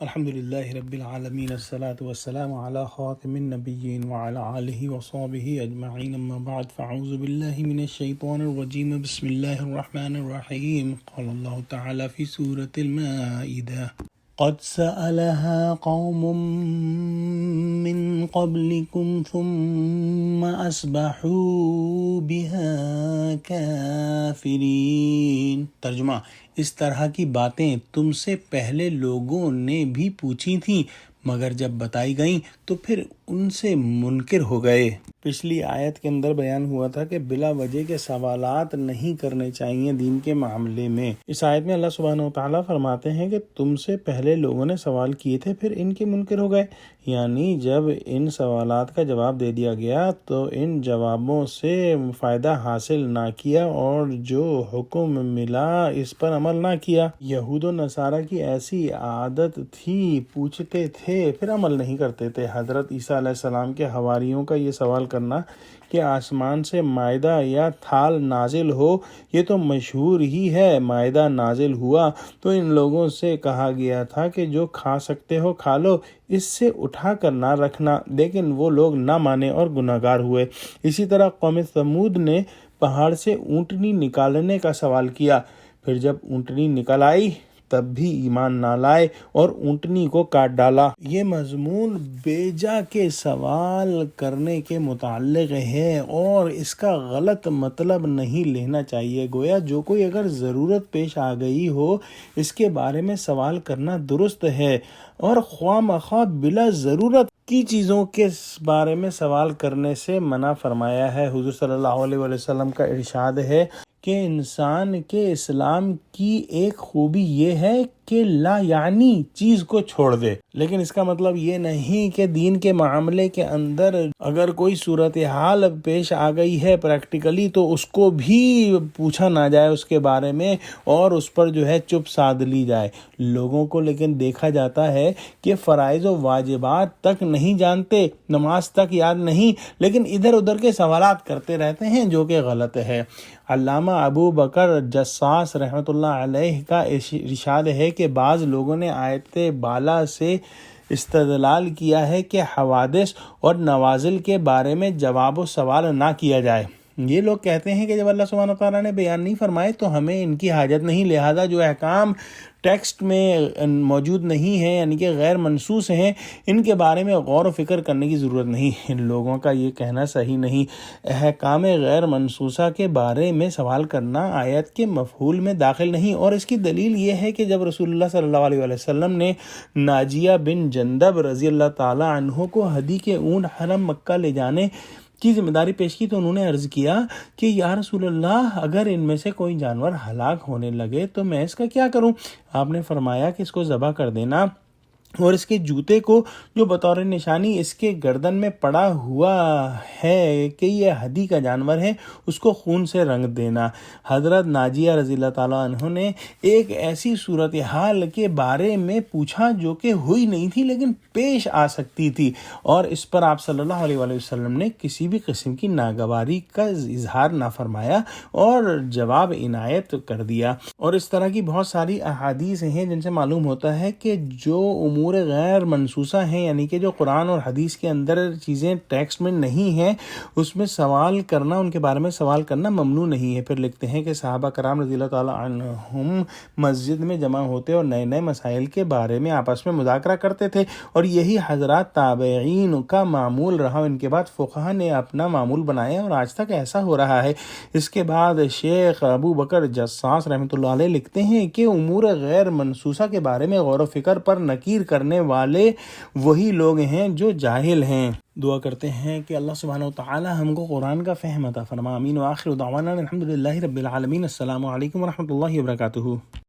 الحمد لله رب العالمين الصلاة والسلام على خاتم النبيين وعلى آله وصحبه أجمعين أما بعد فأعوذ بالله من الشيطان الرجيم بسم الله الرحمن الرحيم قال الله تعالى في سورة المائدة قد سألها قوم من قبلكم ثم أصبحوا بها كافرين۔ ترجمہ، اس طرح کی باتیں تم سے پہلے لوگوں نے بھی پوچھی تھیں مگر جب بتائی گئیں تو پھر ان سے منکر ہو گئے۔ پچھلی آیت کے اندر بیان ہوا تھا کہ بلا وجہ کے سوالات نہیں کرنے چاہیے دین کے معاملے میں۔ اس آیت میں اللہ سبحانہ وتعالیٰ فرماتے ہیں کہ تم سے پہلے لوگوں نے سوال کیے تھے پھر ان کے منکر ہو گئے، یعنی جب ان سوالات کا جواب دے دیا گیا تو ان جوابوں سے فائدہ حاصل نہ کیا اور جو حکم ملا اس پر عمل نہ کیا۔ یہود و نصارہ کی ایسی عادت تھی، پوچھتے تھے پھر عمل نہیں کرتے تھے۔ حضرت عیسیٰ علیہ السلام کے حواریوں کا یہ سوال کرنا کہ آسمان سے مائدہ یا تھال نازل ہو، یہ تو مشہور ہی ہے۔ مائدہ نازل ہوا تو ان لوگوں سے کہا گیا تھا کہ جو کھا سکتے ہو کھا لو، اس سے اٹھا کر نہ رکھنا، لیکن وہ لوگ نہ مانے اور گناہگار ہوئے۔ اسی طرح قوم ثمود نے پہاڑ سے اونٹنی نکالنے کا سوال کیا، پھر جب اونٹنی نکل آئی تب بھی ایمان نہ لائے اور اونٹنی کو کاٹ ڈالا۔ یہ مضمون بیجا کے سوال کرنے کے متعلق ہے اور اس کا غلط مطلب نہیں لینا چاہیے۔ گویا جو کوئی اگر ضرورت پیش آ گئی ہو اس کے بارے میں سوال کرنا درست ہے، اور خواہ مخواہ بلا ضرورت کی چیزوں کے بارے میں سوال کرنے سے منع فرمایا ہے۔ حضور صلی اللہ علیہ وسلم کا ارشاد ہے کہ انسان کے اسلام کی ایک خوبی یہ ہے کہ لا یعنی چیز کو چھوڑ دے، لیکن اس کا مطلب یہ نہیں کہ دین کے معاملے کے اندر اگر کوئی صورتحال پیش آ گئی ہے پریکٹیکلی تو اس کو بھی پوچھا نہ جائے اس کے بارے میں اور اس پر جو ہے چپ سادھ لی جائے۔ لوگوں کو لیکن دیکھا جاتا ہے کہ فرائض و واجبات تک نہیں جانتے، نماز تک یاد نہیں، لیکن ادھر ادھر کے سوالات کرتے رہتے ہیں جو کہ غلط ہے۔ علامہ ابو بکر جساس رحمۃ اللہ علیہ کا ارشاد ہے کہ بعض لوگوں نے آیت بالا سے استدلال کیا ہے کہ حوادث اور نوازل کے بارے میں جواب و سوال نہ کیا جائے۔ یہ لوگ کہتے ہیں کہ جب اللہ سبحانہ وتعالیٰ نے بیان نہیں فرمائے تو ہمیں ان کی حاجت نہیں، لہذا جو احکام ٹیکسٹ میں موجود نہیں ہیں یعنی کہ غیر منصوص ہیں، ان کے بارے میں غور و فکر کرنے کی ضرورت نہیں۔ ان لوگوں کا یہ کہنا صحیح نہیں۔ احکام غیر منصوصہ کے بارے میں سوال کرنا آیت کے مفہول میں داخل نہیں، اور اس کی دلیل یہ ہے کہ جب رسول اللہ صلی اللہ علیہ وسلم نے ناجیہ بن جندب رضی اللہ تعالی عنہ کو ہدی کے اونٹ حرم مکہ لے جانے کی ذمہ داری پیش کی تو انہوں نے عرض کیا کہ یا رسول اللہ، اگر ان میں سے کوئی جانور ہلاک ہونے لگے تو میں اس کا کیا کروں؟ آپ نے فرمایا کہ اس کو ذبح کر دینا اور اس کے جوتے کو جو بطور نشانی اس کے گردن میں پڑا ہوا ہے کہ یہ ہدی کا جانور ہے، اس کو خون سے رنگ دینا۔ حضرت ناجیہ رضی اللہ تعالیٰ عنہ نے ایک ایسی صورتحال کے بارے میں پوچھا جو کہ ہوئی نہیں تھی لیکن پیش آ سکتی تھی، اور اس پر آپ صلی اللہ علیہ وسلم نے کسی بھی قسم کی ناگواری کا اظہار نہ فرمایا اور جواب عنایت کر دیا۔ اور اس طرح کی بہت ساری احادیث ہیں جن سے معلوم ہوتا ہے کہ جو امور غیر منصوصہ ہیں یعنی کہ جو قرآن اور حدیث کے اندر چیزیں ٹیکسٹ میں نہیں ہیں اس میں سوال کرنا، ان کے بارے میں سوال کرنا ممنوع نہیں ہے۔ پھر لکھتے ہیں کہ صحابہ کرام رضی اللہ تعالیٰ عنہم مسجد میں جمع ہوتے اور نئے نئے مسائل کے بارے میں آپس میں مذاکرہ کرتے تھے، اور یہی حضرات تابعین کا معمول رہا، ان کے بعد فقہا نے اپنا معمول بنایا اور آج تک ایسا ہو رہا ہے۔ اس کے بعد شیخ ابو بکر جساس رحمۃ اللہ علیہ لکھتے ہیں کہ امور غیر منصوصہ کے بارے میں غور و فکر پر نکیر کرنے والے وہی لوگ ہیں جو جاہل ہیں۔ دعا کرتے ہیں کہ اللہ سبحانہ وتعالی ہم کو قرآن کا فہم عطا فرما۔ آمین۔ وآخر دعوانا الحمد للہ رب العالمین۔ السلام علیکم ورحمۃ اللہ وبرکاتہ۔